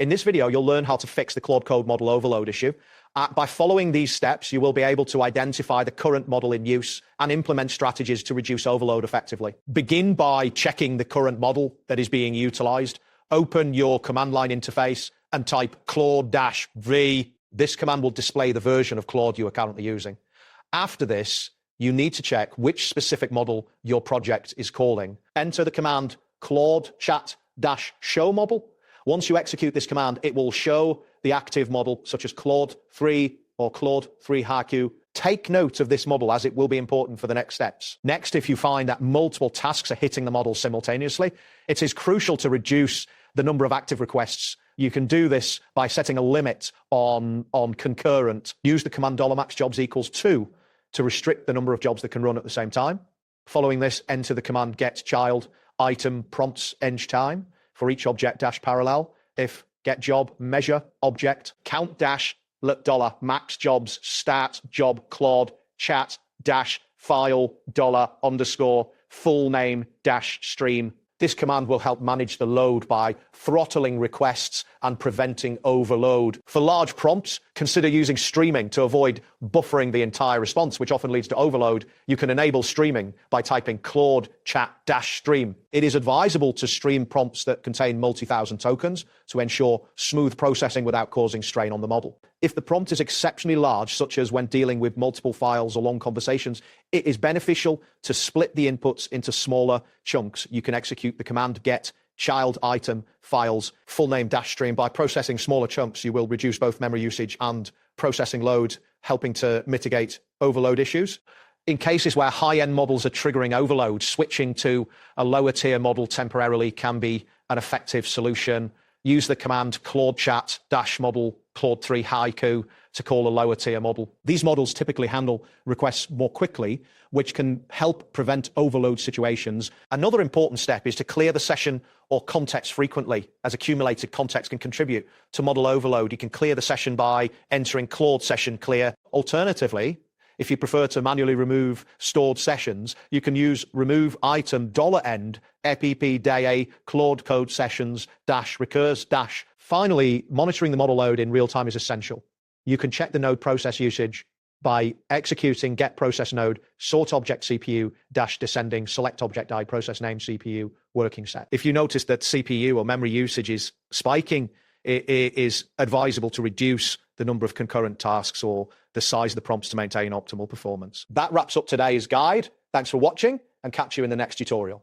In this video, you'll learn how to fix the Claude Code model overload issue. By following these steps, you will be able to identify the current model in use and implement strategies to reduce overload effectively. Begin by checking the current model that is being utilized. Open your command line interface and type Claude-V. This command will display the version of Claude you are currently using. After this, you need to check which specific model your project is calling. Enter the command Claude chat-show model. Once you execute this command, it will show the active model, such as Claude 3 or Claude 3 Haiku. Take note of this model, as it will be important for the next steps. Next, if you find that multiple tasks are hitting the model simultaneously, it is crucial to reduce the number of active requests. You can do this by setting a limit on concurrent. Use the command $maxjobs=2 to restrict the number of jobs that can run at the same time. Following this, enter the command getChild item prompts eng time for each object $parallel. If getJob measure object count $maxjobs start job Claude chat file $full name stream. This command will help manage the load by throttling requests and preventing overload. For large prompts, consider using streaming to avoid buffering the entire response, which often leads to overload. You can enable streaming by typing Claude chat-stream. It is advisable to stream prompts that contain multi-thousand tokens to ensure smooth processing without causing strain on the model. If the prompt is exceptionally large, such as when dealing with multiple files or long conversations, it is beneficial to split the inputs into smaller chunks. You can execute the command get child item files full name -stream. By processing smaller chunks, you will reduce both memory usage and processing load, helping to mitigate overload issues. In cases where high-end models are triggering overload, switching to a lower tier model temporarily can be an effective solution. Use the command Claude chat-model Claude 3 Haiku to call a lower tier model. These models typically handle requests more quickly, which can help prevent overload situations. Another important step is to clear the session or context frequently, as accumulated context can contribute to model overload. You can clear the session by entering Claude session clear. Alternatively, if you prefer to manually remove stored sessions, you can use remove item $end epp Claude Code sessions -recurs -. Finally, monitoring the model load in real time is essential. You can check the node process usage by executing get process node sort object CPU -descending select object I process name CPU working set. If you notice that CPU or memory usage is spiking, it is advisable to reduce the number of concurrent tasks or the size of the prompts to maintain optimal performance. That wraps up today's guide. Thanks for watching, and catch you in the next tutorial.